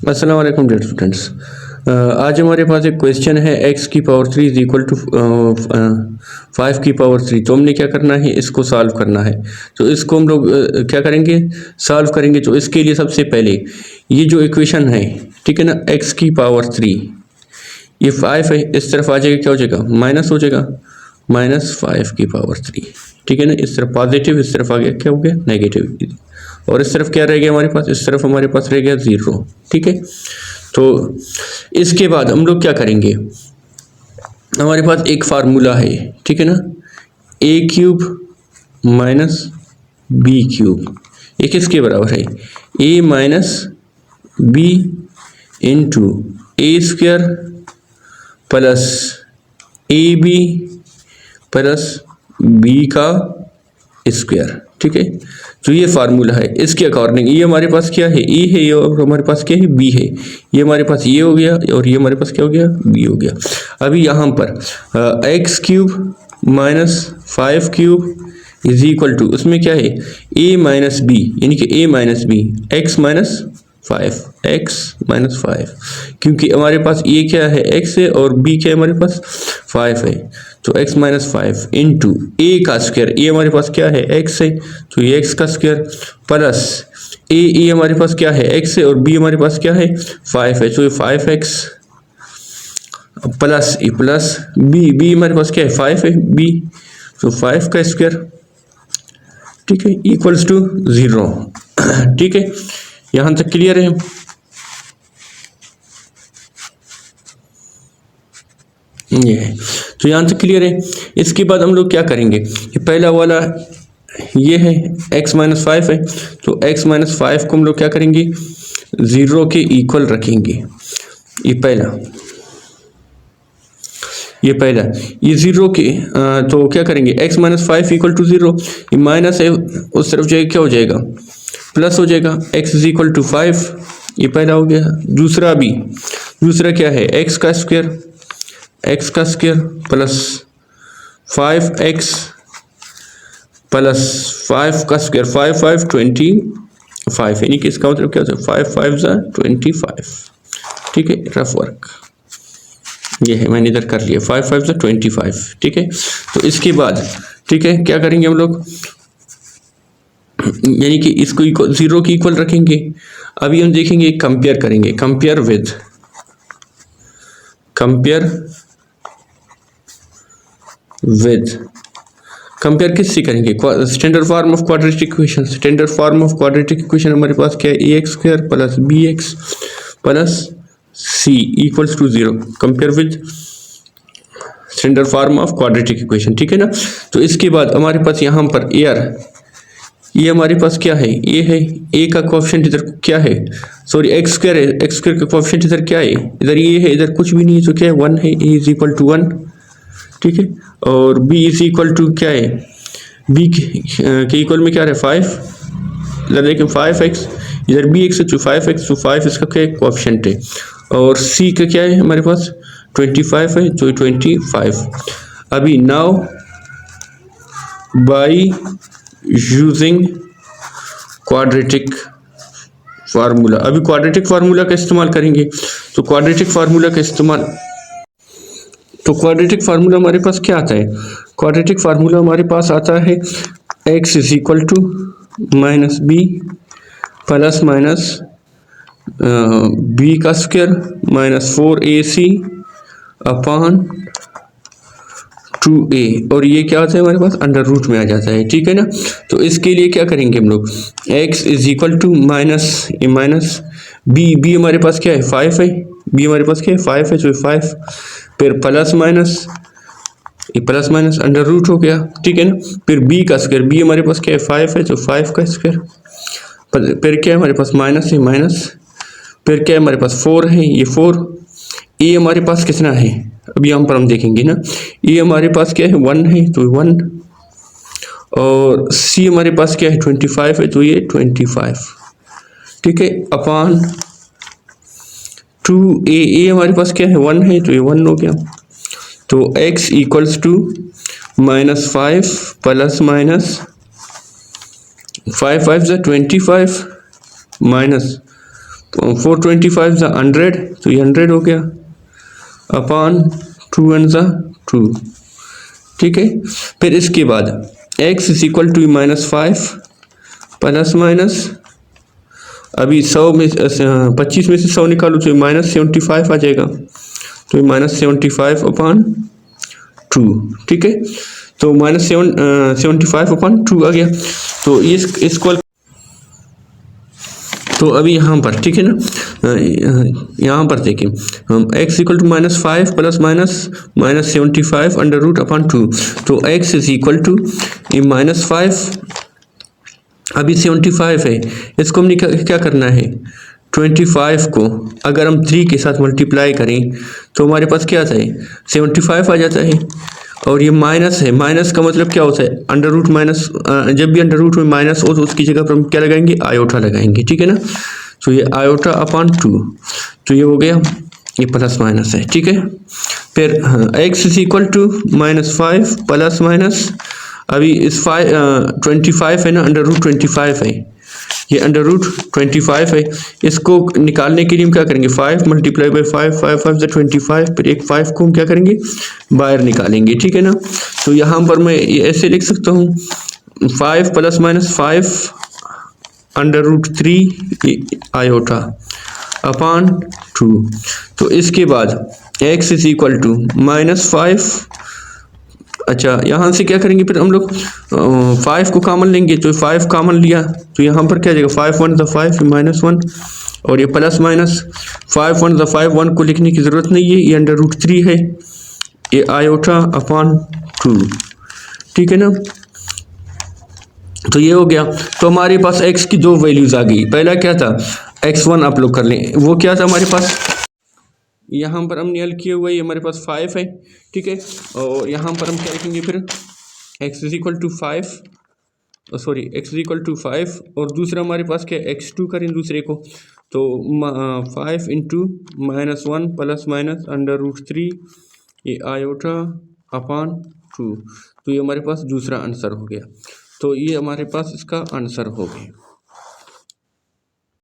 अस्सलाम वालेकुम dear students. आज हमारे पास एक क्वेश्चन है x की पावर 3 इज इक्वल टू 5 की पावर 3। तो हमने क्या करना है, इसको सॉल्व करना है। तो इसको हम लोग क्या करेंगे, सॉल्व करेंगे। तो इसके लिए सबसे पहले ये जो इक्वेशन है, ठीक है ना, x की पावर 3, ये 5 है, इस तरफ आ जाएगा, क्या हो जाएगा, माइनस हो जाएगा, -5 की पावर 3, ठीक है ना। इस तरफ पॉजिटिव, इस तरफ आ गया, क्या हो गया, नेगेटिव। और इस तरफ क्या रह गया हमारे पास, इस तरफ हमारे पास रह गया 0, ठीक है। तो इसके बाद हम लोग क्या करेंगे, हमारे पास एक फार्मूला है, ठीक है ना, a³ माइनस b³, ये किसके बराबर है, a minus b into a² plus ab plus b का स्क्वायर, ठीक है। तो ये फार्मूला है, इसके अकॉर्डिंग ये हमारे पास क्या है, ए है, ये और हमारे पास क्या है, बी है। ये हमारे पास ये हो गया और ये हमारे पास क्या हो गया, बी हो गया। अभी यहाँ पर x³ minus 5³ is equal to, उसमें क्या है, a माइनस बी, यानी कि a minus B, x minus 5, क्योंकि हमारे पास ये क्या है, x है, और b क्या है, हमारे पास 5 है। तो x माइनस 5 इंटू ए का स्क्वायर, ए हमारे पास क्या है, x है, तो ये x का स्क्वायर प्लस ए हमारे पास क्या है, x है, और b हमारे पास क्या है, 5 है, तो ये 5x plus e plus b हमारे पास क्या है, 5 है, b, तो 5 का स्क्वायर, ठीक है, इक्वल्स टू 0, ठीक है। यहाँ तक क्लियर है। ये है, तो यहाँ तक क्लियर है। इसके बाद हम लोग क्या करेंगे, ये पहला वाला ये है, x माइनस 5 है, तो x माइनस 5 को हम लोग क्या करेंगे, 0 के इक्वल रखेंगे। ये पहला ये 0 के तो क्या करेंगे, x माइनस 5 इक्वल टू 0, ये माइनस है, उस तरफ जाएगा, क्या हो जाएगा, प्लस हो जाएगा, x इज इक्वल टू 5, ये पहला हो गया। दूसरा क्या है, x का स्क्वायर प्लस 5x प्लस 5 का स्क्वायर, 5 25, यानी कि इसका मतलब क्या होता है, 5 5 25, ठीक है, रफ वर्क ये है, मैंने इधर कर लिया, 5 5 25, ठीक है। तो इसके बाद, ठीक है, क्या करेंगे हम लोग, यानी कि इसको 0 की इक्वल रखेंगे। अभी हम देखेंगे, कंपेयर करेंगे, कंपेयर किससे करेंगे, standard form of quadratic equation हमारे पास क्या है, ax² plus bx plus c equals to 0, compare with standard form of quadratic equation, ठीक है ना। तो इसके बाद हमारे पास यहाँ पर ये हमारे पास क्या है, ये है, a का कोएफिशिएंट इधर क्या है, सॉरी x² है, x² का कोएफिशिएंट इधर क्या है, इधर ये है, इधर कुछ भी नहीं है, तो क्या है, 1 है, a इज इक्वल टू 1, ठीक है। और b इज इक्वल टू क्या है, b के इक्वल में क्या है, 5, इधर देखें 5x, इधर bx है, तो 5x, तो 5 इसका क्या है, कोएफिशिएंट है। और c का क्या है हमारे पास, 25 है, तो 25। अभी now by using quadratic formula, अभी क्वाड्रेटिक फार्मूला का इस्तेमाल करेंगे। तो क्वाड्रेटिक फार्मूला हमारे पास क्या आता है, क्वाड्रेटिक फार्मूला हमारे पास आता है x is equal to minus B plus minus B का square minus 4ac upon 2a, और ये क्या होता है हमारे पास, अंडर रूट में आ जाता है, ठीक है ना। तो इसके लिए क्या करेंगे हम लोग, x is equal to minus b हमारे पास क्या है, 5 है, b हमारे पास क्या है, 5 है, तो 5, फिर प्लस माइनस अंडर रूट हो गया, ठीक है ना। फिर b का स्क्वायर, b हमारे पास क्या है, 5 है, तो 5 का स्क्वायर, फिर क्या है हमारे पास, माइनस है, फिर क्या है हमारे पास, 4 है, ये 4, a हमारे पास कितना है, अभी यहाँ पर हम देखेंगे ना, ये हमारे पास क्या है, 1 है, तो 1, और c हमारे पास क्या है, 25 है, तो ये 25, ठीक है, अपॉन 2a हमारे पास क्या है, 1 है, तो ये 1 हो गया। तो x equals to -5 plus minus 5 5 25 minus 425 ज़ा 100, तो ये 100 हो गया अपॉन 2 1 ज़ा 2, ठीक है। फिर इसके बाद x is equal to -5 plus minus, अभी 100 में 25 में से 100 निकालो तो -75 आ जाएगा, तो ये -75 अपॉन 2, ठीक है। तो -75 अपॉन 2 आ गया। तो इसको तो अभी यहाँ पर, ठीक है ना, यहाँ पर देखिए हम x equal to -5 plus -75 under root upon 2, तो x इज इक्वल टू -5, अभी 75 है, इसको हमने क्या करना है, 25 को अगर हम 3 के साथ मल्टीप्लाई करें तो हमारे पास क्या आता है, 75 आ जाता है। और ये माइनस है, माइनस का मतलब क्या होता है, अंडर रूट माइनस, जब भी अंडर रूट में माइनस हो तो उसकी जगह पर हम क्या लगाएंगे, आयोटा लगाएंगे, ठीक है ना। तो ये आयोटा अपॉन 2, तो ये हो गया, ये प्लस माइनस है, ठीक है। फिर x is equal to -5 plus minus, अभी इस 25 है ना, अंडर रूट 25 है, ये अंडर रूट 25 है, इसको निकालने के लिए हम क्या करेंगे, 5 मल्टीप्लाई बाई 5, 5 5 25, फिर एक 5 को हम क्या करेंगे, बाहर निकालेंगे, ठीक है ना। तो यहाँ पर मैं ये ऐसे लिख सकता हूँ, 5 plus minus 5 under root 3 iota upon 2। तो इसके बाद x इज इक्वल टू -5, अच्छा यहाँ से क्या करेंगे, फिर हम लोग 5 को कॉमन लेंगे, तो 5 कॉमन लिया तो यहाँ पर क्या आ जाएगा, 5 1 5 -1, और ये प्लस माइनस 5 1 5, 1 को लिखने की ज़रूरत नहीं है, ये अंडर रूट 3 है, ये आयोटा अपॉन 2, ठीक है ना। तो ये हो गया। तो हमारे पास x की दो वैल्यूज़ आ गई, पहला क्या था, x1 आप लोग कर लें, वो क्या था हमारे पास, यहाँ पर हमने हल किया हुआ है, हमारे पास 5 है, ठीक है। और यहाँ पर हम क्या लिखेंगे फिर, x is equal to 5, sorry x is equal to 5, और दूसरा हमारे पास क्या, x2 करें दूसरे को, तो 5 into -1 plus minus under root 3 ये आयोटा अपॉन 2, तो ये हमारे पास दूसरा आंसर हो गया। तो ये हमारे पास इसका आंसर हो गया।